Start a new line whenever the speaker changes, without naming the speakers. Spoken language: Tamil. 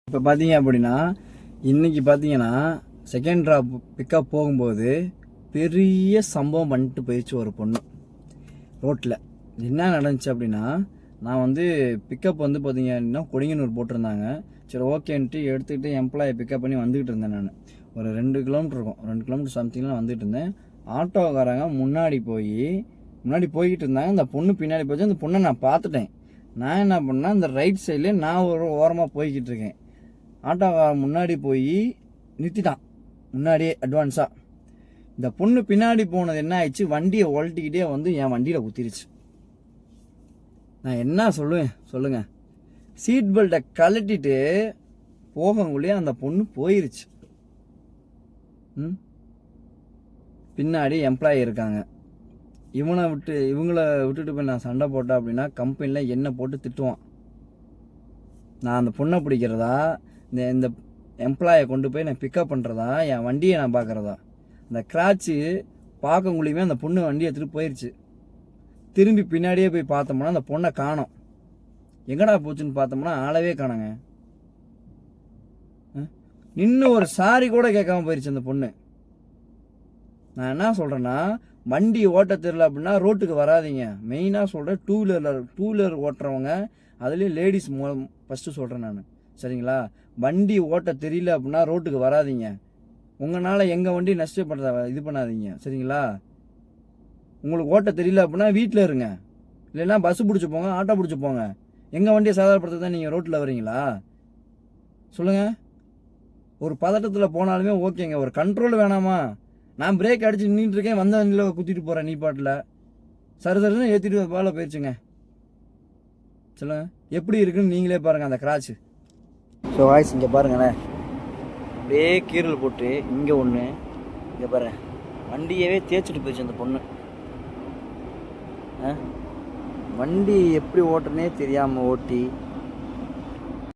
இப்போ பார்த்தீங்க அப்படின்னா இன்றைக்கி பார்த்தீங்கன்னா செகண்ட் ட்ராப் பிக்கப் போகும்போது பெரிய சம்பவம் பண்ணிட்டு போயிடுச்சு ஒரு பொண்ணு ரோட்டில். என்ன நடந்துச்சு அப்படின்னா, நான் வந்து பிக்கப் வந்து பார்த்தீங்க அப்படின்னா கொடிங்கனூர் போட்டிருந்தாங்க. சரி ஓகேன்ட்டு எடுத்துக்கிட்டு எம்ப்ளாயை பிக்கப் பண்ணி வந்துக்கிட்டு இருந்தேன். நான் ஒரு 2 கிலோமீட்டர் இருக்கும், 2 கிலோமீட்டர் சம்திங்லாம் வந்துட்டு இருந்தேன். ஆட்டோக்காரங்க முன்னாடி போய்கிட்டு இருந்தாங்க. அந்த பொண்ணு பின்னாடி போச்சு. அந்த பொண்ணை நான் பார்த்துட்டேன். நான் என்ன பண்ணேன், அந்த ரைட் சைட்லேயே நான் ஒரு ஓரமாக போய்கிட்டு இருக்கேன். ஆட்டோக்காரன் முன்னாடி போய் நிறுத்திட்டான், முன்னாடியே அட்வான்ஸாக. இந்த பொண்ணு பின்னாடி போனது என்ன ஆயிடுச்சு, வண்டியை ஒழட்டிக்கிட்டே வந்து என் வண்டியில் குத்திருச்சு. நான் என்ன சொல்லுவேன் சொல்லுங்கள். சீட் பெல்ட்டை கழட்டிட்டு போகக்குள்ளேயே அந்த பொண்ணு போயிருச்சு. பின்னாடி எம்ப்ளாயி இருக்காங்க. இவங்கள விட்டுட்டு போய் நான் சண்டை போட்டேன் அப்படின்னா கம்பெனியில் என்ன போட்டு திட்டுவான். நான் அந்த பொண்ணை பிடிக்கிறதா, இந்த எம்ப்ளாயை கொண்டு போய் நான் பிக்கப் பண்ணுறதா, என் வண்டியை நான் பார்க்குறதா. அந்த கிராட்சு பார்க்கக்குள்ளேயுமே அந்த பொண்ணு வண்டியை எடுத்துகிட்டு போயிடுச்சு. திரும்பி பின்னாடியே போய் பார்த்தோம்னா அந்த பொண்ணை காணோம். எங்கடா போச்சுன்னு பார்த்தோம்னா ஆளவே காணோங்க. இன்னும் ஒரு சாரி கூட கேட்காம போயிடுச்சு அந்த பொண்ணு. நான் என்ன சொல்கிறேன்னா, வண்டி ஓட்ட தெரியல அப்படின்னா ரோட்டுக்கு வராதிங்க. மெயினாக சொல்கிறேன், டூ வீலர் ஓட்டுறவங்க, அதுலேயும் லேடிஸ் ஃபஸ்ட்டு சொல்கிறேன் நான், சரிங்களா? வண்டி ஓட்ட தெரியல அப்படின்னா ரோட்டுக்கு வராதிங்க. உங்களால் எங்கள் வண்டி இது பண்ணாதீங்க, சரிங்களா? உங்களுக்கு ஓட்ட தெரியல அப்படின்னா வீட்டில் இருங்க, இல்லைன்னா பஸ்ஸு பிடிச்சி போங்க, ஆட்டோ பிடிச்சி போங்க. எங்கள் வண்டியை சாதாரணப்படுத்த தான் நீங்கள் ரோட்டில் வரீங்களா? சொல்லுங்கள். ஒரு பதட்டத்தில் போனாலுமே ஓகேங்க, ஒரு கண்ட்ரோல் வேணாமா? நான் பிரேக் அடித்து நின்றுட்டுருக்கேன், வந்த வண்டியில் குத்திட்டு போகிறேன், நீ பாட்டில் சருன்னு ஏற்றிட்டு பால போயிடுச்சுங்க. சொல்லுங்கள், எப்படி இருக்குன்னு நீங்களே பாருங்கள் அந்த கிராட்சு. ஸோ வாய்ஸ் இங்கே பாருங்களேன், அப்படியே கீரல் போட்டு இங்கே ஒன்று, இங்கே பாரு, வண்டியவே தேய்ச்சிட்டு போயிடுச்சு அந்த பொண்ணு. வண்டி எப்படி ஓட்டுறனே தெரியாமல் ஓட்டி